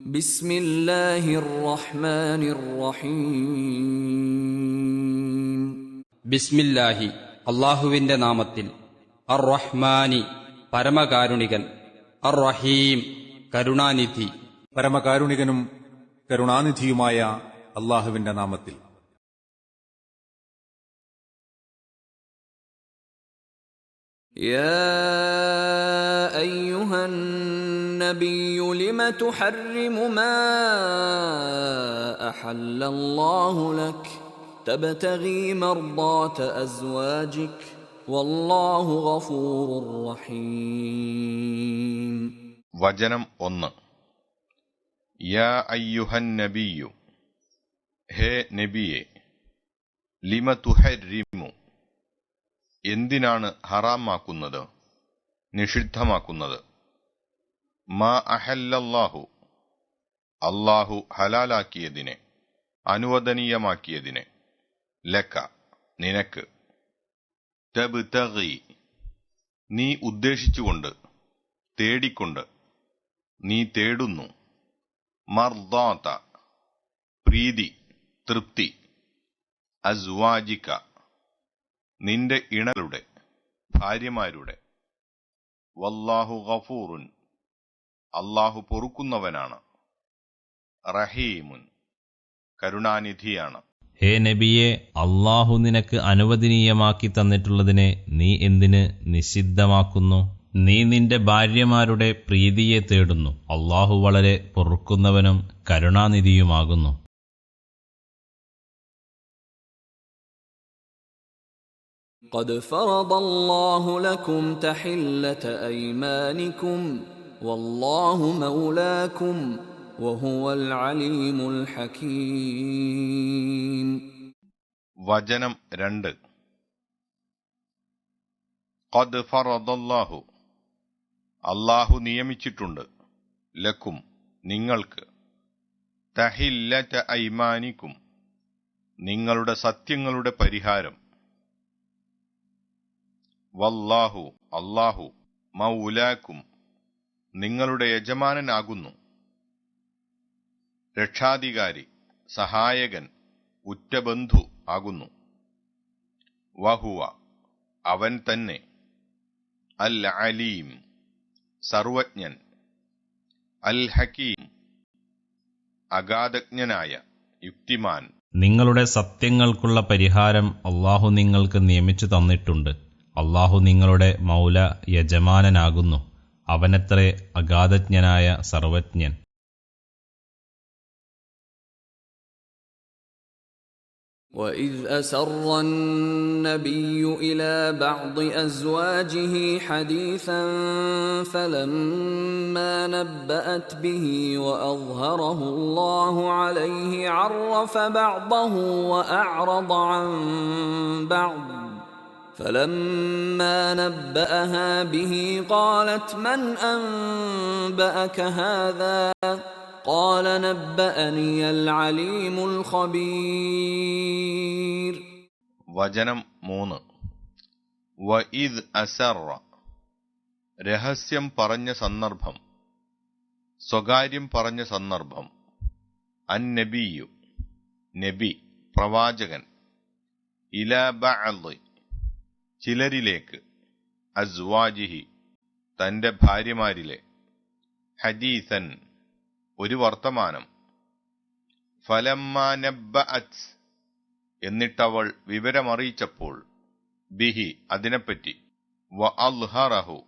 بسم الله الرحمن الرحيم ബിസ്മില്ലാഹി അള്ളാഹുവിന്റെ നാമത്തിൽ. അർ റഹ്മാനി പരമകാരുണികൻ, അർ റഹീം കരുണാനിധി. പരമകാരുണികനും കരുണാനിധിയുമായ അള്ളാഹുവിന്റെ നാമത്തിൽ. يا أيها النبي لم تحرم ما أحل الله لك تبتغي مرضات أزواجك والله غفور رحيم. വചനം 1. യാ അയ്യുഹൻ നബിയു, ഹേ നബിയെ, ലിമ തുഹരിമു, എന്തിനാണ് ഹറാമാക്കുന്നത്, നിഷിദ്ധമാക്കുന്നത്, മാ അഹല്ലല്ലാഹു, അല്ലാഹു ഹലാലാക്കിയതിനെ, അനുവദനീയമാക്കിയതിനെ, ലക, നിനക്ക്, തബ്തഗി, നീ ഉദ്ദേശിച്ചുകൊണ്ട്, തേടിക്കൊണ്ട്, നീ തേടുന്നു, മർദാത, പ്രീതി, തൃപ്തി, അസ്വാജിക, നിന്റെ ഇണകളുടെ, ഭാര്യമാരുടെ, വല്ലാഹു ഗഫൂറുൻ, അല്ലാഹു പൊറുക്കുന്നവനാണ്, റഹീമുൻ, കരുണാനിധിയാണ്. ഹേ നബിയെ, അള്ളാഹു നിനക്ക് അനുവദനീയമാക്കി തന്നിട്ടുള്ളതിനെ നീ എന്തിന് നിഷിദ്ധമാക്കുന്നു? നീ നിന്റെ ഭാര്യമാരുടെ പ്രീതിയെ തേടുന്നു. അള്ളാഹു വളരെ പൊറുക്കുന്നവനും കരുണാനിധിയുമാകുന്നു. قد فرض الله لكم تحلة أيمانكم والله مولاكم وهو العليم الحكيم. വചനം 2. ഖദ് ഫറദല്ലാഹു, അല്ലാഹു നിയമിച്ചിട്ടുണ്ട്, ലക്കും, നിങ്ങൾക്ക്, തഹില്ലത ഐമാനിക്കും, നിങ്ങളുടെ സത്യങ്ങളുടെ പരിഹാരം, വല്ലാഹു, അല്ലാഹു, മൗലാക്കും, നിങ്ങളുടെ യജമാനനാകുന്നു, രക്ഷാധികാരി, സഹായകൻ, ഉറ്റബന്ധു ആകുന്നു, വഹുവ, അവൻ തന്നെ, അൽ അലീം, സർവജ്ഞൻ, അൽ ഹക്കീം, അഗാധജ്ഞനായ, യുക്തിമാൻ. നിങ്ങളുടെ സത്യങ്ങൾക്കുള്ള പരിഹാരം അള്ളാഹു നിങ്ങൾക്ക് നിയമിച്ചു തന്നിട്ടുണ്ട്. അള്ളാഹു നിങ്ങളുടെ മൗല, യജമാനനാകുന്നു. അവനത്രേ അഗാധജ്ഞനായ സർവജ്ഞൻ. وَإِذْ أَسَرَّ النَّبِيُّ إِلَى بَعْضِ أَزْوَاجِهِ حَدِيثًا فَلَمَّا نَبَّأَتْ بِهِ وَأَظْهَرَهُ اللَّهُ عَلَيْهِ عَرَّفَ بَعْضَهُ وَأَعْرَضَ عَنْ بَعْضٍ فَلَمَّا نَبَّأَهَا بِهِ قَالَتْ مَنْ أَنْبَأَكَ هَذَا قال نبأني العليم الخبير. വചനം 3. വഇദ് അസറ, രഹസ്യം പറഞ്ഞ സന്ദർഭം, സ്വകാര്യം പറഞ്ഞ സന്ദർഭം, അന്നബിയു, നബി, പ്രവാചകൻ, ഇലാ ബഅദ്, ചിലരിലേക്ക്, അസ്വാജിഹി, തന്റെ ഭാര്യമാരിലെ, ഹദീസൻ, ഒരു വർത്തമാനം, ഫലമ്മാ നബ്ബഅത്, എന്നിട്ടവൾ വിവരമറിയിച്ചപ്പോൾ, ബിഹി, അതിനെപ്പറ്റി, വഅൽഹറഹു,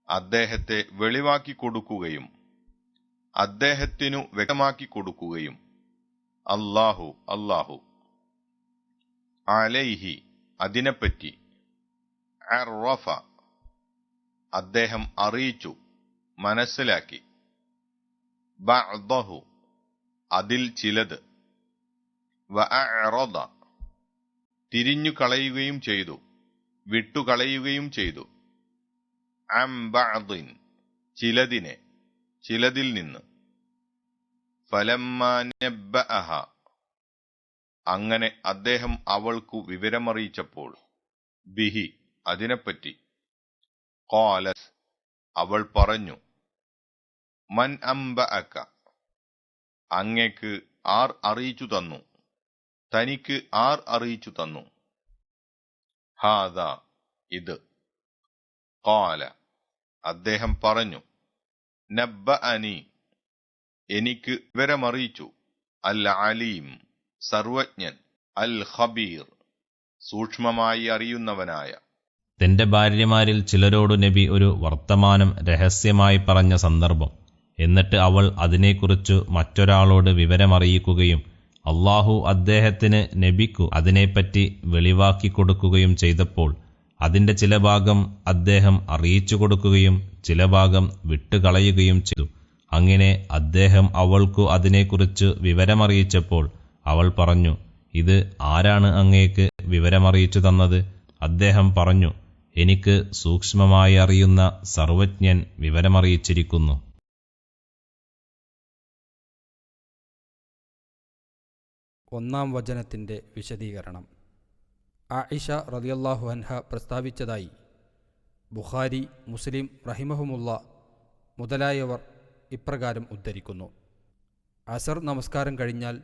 അദ്ദേഹത്തെ വെളിവാക്കി കൊടുക്കുകയും അദ്ദേഹത്തിനു വ്യക്തമാക്കി കൊടുക്കുകയും, അല്ലാഹു, അല്ലാഹു, അലൈഹി, അതിനെപ്പറ്റി, അർറഫ, അദ്ദേഹം അറിയിച്ചു, മനസ്സിലാക്കി, ബഅദഹു, അതിൽ ചിലത്, വഅഅറദ, തിരിഞ്ഞു കളയുകയും ചെയ്തു, വിട്ടുകളയുകയും ചെയ്തു, അൻ ബഅദിൻ, ചിലതിനെ, ചിലതിൽ നിന്ന്, ഫലമ്മാ നബ്ബഅഹ, അങ്ങനെ അദ്ദേഹം അവൾക്കു വിവരമറിയിച്ചപ്പോൾ, ബിഹി, അതിനെപ്പറ്റി, ഖാലത്, അവൾ പറഞ്ഞു, മൻ അംബഅക, അങ്ങേക്ക് ആർ അറിയിച്ചു തന്നു? തനിക്ക് ആർ അറിയിച്ചു തന്നു? ഹാദാ, ഇത്. ഖാല, അദ്ദേഹം പറഞ്ഞു, നബ്ബഅനി, എനിക്ക് വിവരമറിയിച്ചു, അൽ അലീം, സർവജ്ഞൻ, അൽ ഖബീർ, സൂക്ഷ്മമായി അറിയുന്നവനായ. തന്റെ ഭാര്യമാരിൽ ചിലരോടു നബി ഒരു വർത്തമാനം രഹസ്യമായി പറഞ്ഞ സന്ദർഭം. എന്നിട്ട് അവൾ അതിനെക്കുറിച്ചു മറ്റൊരാളോട് വിവരമറിയിക്കുകയും അള്ളാഹു അദ്ദേഹത്തിന് നബിക്കു അതിനെപ്പറ്റി വെളിവാക്കിക്കൊടുക്കുകയും ചെയ്തപ്പോൾ അതിന്റെ ചില ഭാഗം അദ്ദേഹം അറിയിച്ചു കൊടുക്കുകയും ചില ഭാഗം വിട്ടുകളയുകയും ചെയ്തു. അങ്ങനെ അദ്ദേഹം അവൾക്കു അതിനെക്കുറിച്ച് വിവരമറിയിച്ചപ്പോൾ അവൾ പറഞ്ഞു, ഇത് ആരാണ് അങ്ങേക്ക് വിവരമറിയിച്ചു തന്നത്? അദ്ദേഹം പറഞ്ഞു, എനിക്ക് സൂക്ഷ്മമായി അറിയുന്ന സർവജ്ഞൻ വിവരമറിയിച്ചിരിക്കുന്നു. ഒന്നാം വചനത്തിൻ്റെ വിശദീകരണം. ആയിഷ റളിയല്ലാഹു അൻഹ പ്രസ്താവിച്ചതായി ബുഖാരി, മുസ്ലിം റഹിമഹുമുള്ള മുതലായവർ ഇപ്രകാരം ഉദ്ധരിക്കുന്നു. അസർ നമസ്കാരം കഴിഞ്ഞാൽ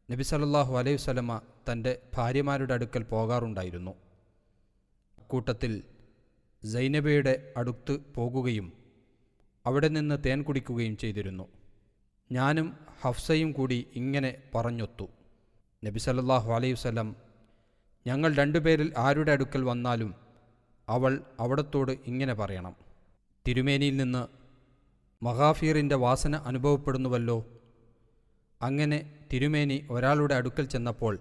നബി സല്ലല്ലാഹു അലൈഹി വസല്ലമ തൻ്റെ ഭാര്യമാരുടെ അടുക്കൽ പോകാറുണ്ടായിരുന്നു. കൂട്ടത്തിൽ സൈനബയുടെ അടുത്ത് പോകുകയും അവിടെ നിന്ന് തേൻ കുടിക്കുകയും ചെയ്തിരുന്നു. ഞാനും ഹഫ്സയും കൂടി ഇങ്ങനെ പറഞ്ഞൊത്തു. നബി സല്ലല്ലാഹു അലൈഹി വസല്ലം, ഞങ്ങൾ രണ്ടുപേരിൽ ആരുടെ അടുക്കൽ വന്നാലും അവൾ അവിടത്തോട് ഇങ്ങനെ പറയണം, തിരുമേനിയിൽ നിന്ന് മഗാഫീറിൻ്റെ വാസന അനുഭവപ്പെടുന്നുവല്ലോ. അങ്ങനെ തിരുമേനി ഒരാളുടെ അടുക്കൽ ചെന്നപ്പോൾ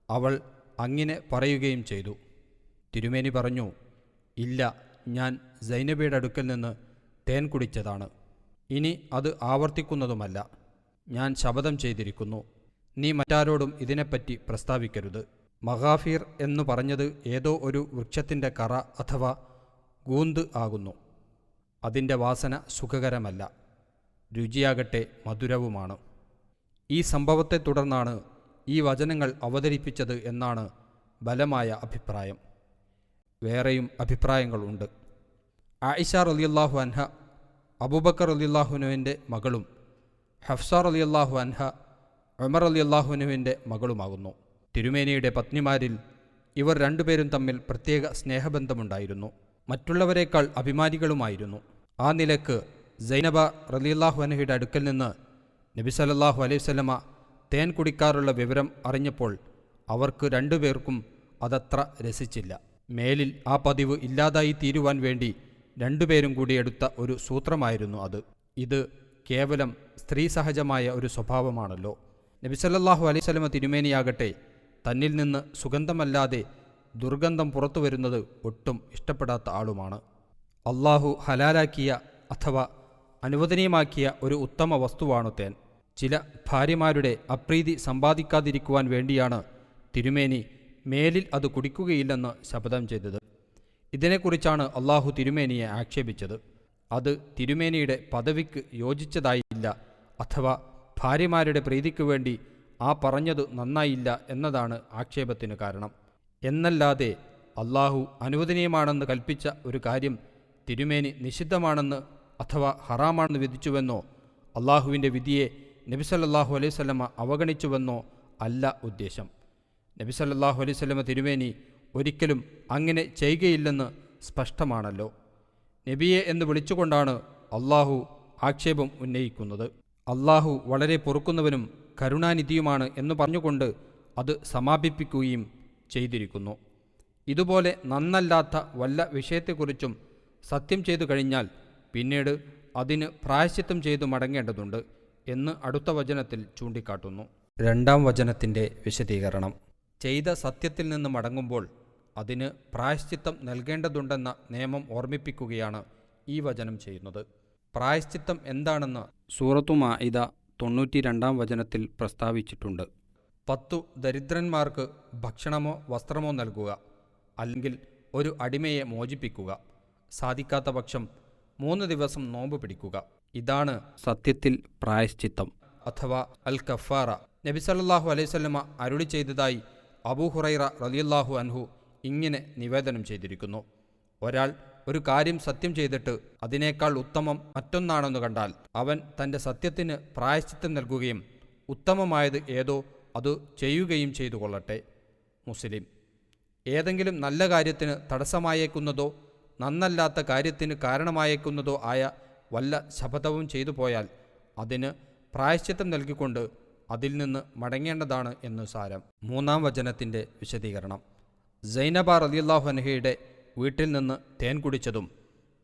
അവൾ അങ്ങനെ പറയുകയും ചെയ്തു. തിരുമേനി പറഞ്ഞു, ഇല്ല, ഞാൻ സൈനബയുടെ അടുക്കൽ നിന്ന് തേൻ കുടിച്ചതാണ്. ഇനി അത് ആവർത്തിക്കുന്നതുമല്ല. ഞാൻ ശപഥം ചെയ്തിരിക്കുന്നു, നീ മറ്റാരോടും ഇതിനെപ്പറ്റി പ്രസ്താവിക്കരുത്. മഗാഫീർ എന്നു പറഞ്ഞത് ഏതോ ഒരു വൃക്ഷത്തിൻ്റെ കറ അഥവാ ഗൂന്ത് ആകുന്നു. അതിൻ്റെ വാസന സുഖകരമല്ല, രുചിയാകട്ടെ മധുരവുമാണ്. ഈ സംഭവത്തെ തുടർന്നാണ് ഈ വചനങ്ങൾ അവതരിപ്പിച്ചത് എന്നാണ് ബലമായ അഭിപ്രായം. വേറെയും അഭിപ്രായങ്ങളുണ്ട്. ആയിഷ റളിയല്ലാഹു അൻഹ അബൂബക്കർ റളിയല്ലാഹുവിൻ്റെ മകളും ഹഫ്സ റളിയല്ലാഹു അൻഹ ഉമർ റളിയല്ലാഹുവിൻ്റെ മകളുമാകുന്നു. തിരുമേനിയുടെ പത്നിമാരിൽ ഇവർ രണ്ടുപേരും തമ്മിൽ പ്രത്യേക സ്നേഹബന്ധമുണ്ടായിരുന്നു. മറ്റുള്ളവരെക്കാൾ അഭിമാനികളുമായിരുന്നു. ആ നിലക്ക് സൈനബ റളിയല്ലാഹു അൻഹയുടെ അടുക്കൽ നിന്ന് നബി സല്ലല്ലാഹു അലൈഹി വസല്ലമ തേൻ കുടിക്കാറുള്ള വിവരം അറിഞ്ഞപ്പോൾ അവർക്ക് രണ്ടുപേർക്കും അതത്ര രസിച്ചില്ല. മേലിൽ ആ പതിവ് ഇല്ലാതായി തീരുവാൻ വേണ്ടി രണ്ടുപേരും കൂടി എടുത്ത ഒരു സൂത്രമായിരുന്നു അത്. ഇത് കേവലം സ്ത്രീ സഹജമായ ഒരു സ്വഭാവമാണല്ലോ. നബി സല്ലല്ലാഹു അലൈഹി വസല്ലമ തിരുമേനിയാകട്ടെ തന്നിൽ നിന്ന് സുഗന്ധമല്ലാതെ ദുർഗന്ധം പുറത്തു വരുന്നത് ഒട്ടും ഇഷ്ടപ്പെടാത്ത ആളുമാണ്. അള്ളാഹു ഹലാലാക്കിയ അഥവാ അനുവദനീയമാക്കിയ ഒരു ഉത്തമ വസ്തുവാണു തേൻ. ചില ഭാര്യമാരുടെ അപ്രീതി സമ്പാദിക്കാതിരിക്കുവാൻ വേണ്ടിയാണ് തിരുമേനി മേലിൽ അത് കുടിക്കുകയില്ലെന്ന് ശപഥം ചെയ്തത്. ഇതിനെക്കുറിച്ചാണ് അള്ളാഹു തിരുമേനിയെ ആക്ഷേപിച്ചത്. അത് തിരുമേനിയുടെ പദവിക്ക് യോജിച്ചതായില്ല, അഥവാ ഭാര്യമാരുടെ പ്രീതിക്കു വേണ്ടി ആ പറഞ്ഞത് നന്നായില്ല എന്നതാണ് ആക്ഷേപത്തിന് കാരണം. എന്നല്ലാതെ അള്ളാഹു അനുവദനീയമാണെന്ന് കൽപ്പിച്ച ഒരു കാര്യം തിരുമേനി നിഷിദ്ധമാണെന്ന് അഥവാ ഹറാമാണെന്ന് വിധിച്ചുവെന്നോ അള്ളാഹുവിൻ്റെ വിധിയെ നബി സല്ലല്ലാഹു അലൈഹി വസല്ലമ അവഗണിച്ചുവെന്നോ അല്ല ഉദ്ദേശം. നബി സല്ലല്ലാഹു അലൈഹി വസല്ലമ തിരുമേനി ഒരിക്കലും അങ്ങനെ ചെയ്യുകയില്ലെന്ന് സ്പഷ്ടമാണല്ലോ. നബിയെ എന്ന് വിളിച്ചുകൊണ്ടാണ് അള്ളാഹു ആക്ഷേപം ഉന്നയിക്കുന്നത്. അള്ളാഹു വളരെ പൊറുക്കുന്നവനും കരുണാനിധിയുമാണ് എന്ന് പറഞ്ഞുകൊണ്ട് അത് സമാപിപ്പിക്കുകയും ചെയ്തിരിക്കുന്നു. ഇതുപോലെ നന്നല്ലാത്ത വല്ല വിഷയത്തെക്കുറിച്ചും സത്യം ചെയ്തു കഴിഞ്ഞാൽ പിന്നീട് അതിന് പ്രായശ്ചിത്തം ചെയ്തു മടങ്ങേണ്ടതുണ്ട് എന്ന് അടുത്ത വചനത്തിൽ ചൂണ്ടിക്കാട്ടുന്നു. രണ്ടാം വചനത്തിൻ്റെ വിശദീകരണം. ചെയ്ത സത്യത്തിൽ നിന്ന് മടങ്ങുമ്പോൾ അതിന് പ്രായശ്ചിത്തം നൽകേണ്ടതുണ്ടെന്ന നിയമം ഓർമ്മിപ്പിക്കുകയാണ് ഈ വചനം ചെയ്യുന്നത്. പ്രായശ്ചിത്തം എന്താണെന്ന് സൂറത്തു മാഇദ 92 വചനത്തിൽ പ്രസ്താവിച്ചിട്ടുണ്ട്. 10 ദരിദ്രന്മാർക്ക് ഭക്ഷണമോ വസ്ത്രമോ നൽകുക, അല്ലെങ്കിൽ ഒരു അടിമയെ മോചിപ്പിക്കുക, സാധിക്കാത്ത പക്ഷം 3 ദിവസം നോമ്പ് പിടിക്കുക. ഇതാണ് സത്യത്തിൽ പ്രായശ്ചിത്തം അഥവാ അൽ കഫാറ. നബി സല്ലല്ലാഹു അലൈഹി വസല്ലമ അരുളി ചെയ്തതായി അബൂ ഹുറൈറ റളിയല്ലാഹു അൻഹു ഇങ്ങനെ നിവേദനം ചെയ്തിരിക്കുന്നു. ഒരാൾ ഒരു കാര്യം സത്യം ചെയ്തിട്ട് അതിനേക്കാൾ ഉത്തമം മറ്റൊന്നാണെന്ന് കണ്ടാൽ അവൻ തൻ്റെ സത്യത്തിന് പ്രായശ്ചിത്തം നൽകുകയും ഉത്തമമായത് ഏതോ അത് ചെയ്യുകയും ചെയ്തു കൊള്ളട്ടെ. മുസ്ലിം. ഏതെങ്കിലും നല്ല കാര്യത്തിന് തടസ്സമായേക്കുന്നതോ നന്നല്ലാത്ത കാര്യത്തിന് കാരണമായേക്കുന്നതോ ആയ വല്ല ശപഥവും ചെയ്തു പോയാൽ അതിന് പ്രായശ്ചിത്തം നൽകിക്കൊണ്ട് അതിൽ നിന്ന് മടങ്ങേണ്ടതാണ് എന്ന് സാരം. 3-ാം വചനത്തിൻ്റെ വിശദീകരണം. സൈനബ റളിയല്ലാഹു അൻഹയുടെ വീട്ടിൽ നിന്ന് തേൻ കുടിച്ചതും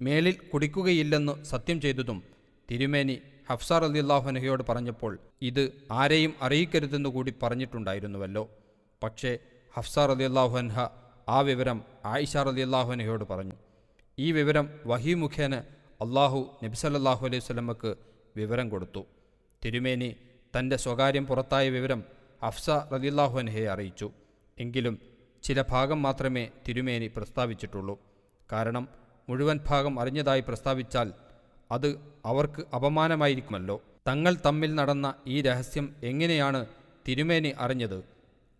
മേലിൽ കുടിക്കുകയില്ലെന്ന് സത്യം ചെയ്തതും തിരുമേനി ഹഫ്സ റളിയല്ലാഹു അൻഹയോട് പറഞ്ഞപ്പോൾ ഇത് ആരെയും അറിയിക്കരുതെന്നു കൂടി പറഞ്ഞിട്ടുണ്ടായിരുന്നുവല്ലോ. പക്ഷേ ഹഫ്സ റളിയല്ലാഹു അൻഹ ആ വിവരം ആയിഷ റളിയല്ലാഹു അൻഹയോട് പറഞ്ഞു. ഈ വിവരം വഹി മുഖേന അള്ളാഹു നബി സല്ലല്ലാഹു അലൈഹി വസല്ലമക്ക് വിവരം കൊടുത്തു. തിരുമേനി തൻ്റെ സ്വകാര്യം പുറത്തായ വിവരം ഹഫ്സ റളിയല്ലാഹു അൻഹയെ അറിയിച്ചു. എങ്കിലും ചില ഭാഗം മാത്രമേ തിരുമേനി പ്രസ്താവിച്ചിട്ടുള്ളൂ. കാരണം മുഴുവൻ ഭാഗം അറിഞ്ഞതായി പ്രസ്താവിച്ചാൽ അത് അവർക്ക് അപമാനമായിരിക്കുമല്ലോ. തങ്ങൾ തമ്മിൽ നടന്ന ഈ രഹസ്യം എങ്ങനെയാണ് തിരുമേനി അറിഞ്ഞത്?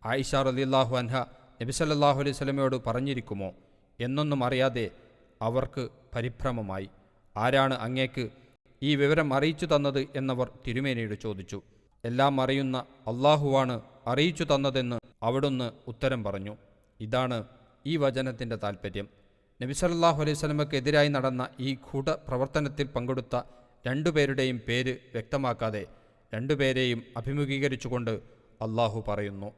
ആയിഷ റളിയല്ലാഹു അൻഹ നബി സല്ലല്ലാഹു അലൈഹി വസല്ലമയോട് പറഞ്ഞിരിക്കുമോ എന്നൊന്നും അറിയാതെ അവർക്ക് പരിഭ്രമമായി. ആരാണ് അങ്ങേക്ക് ഈ വിവരം അറിയിച്ചു തന്നത് എന്നവർ തിരുമേനിയോട് ചോദിച്ചു. എല്ലാം അറിയുന്ന അള്ളാഹുവാണ് അറിയിച്ചു തന്നതെന്ന് അവിടുന്ന് ഉത്തരം പറഞ്ഞു. ഇതാണ് ഈ വചനത്തിൻ്റെ താൽപ്പര്യം. നബി സല്ലല്ലാഹു അലൈഹി വസല്ലമയ്ക്ക് എതിരായി നടന്ന ഈ ഗൂഢപ്രവർത്തനത്തിൽ പങ്കെടുത്ത രണ്ടുപേരുടെയും പേര് വ്യക്തമാക്കാതെ രണ്ടുപേരെയും അഭിമുഖീകരിച്ചുകൊണ്ട് അള്ളാഹു പറയുന്നു.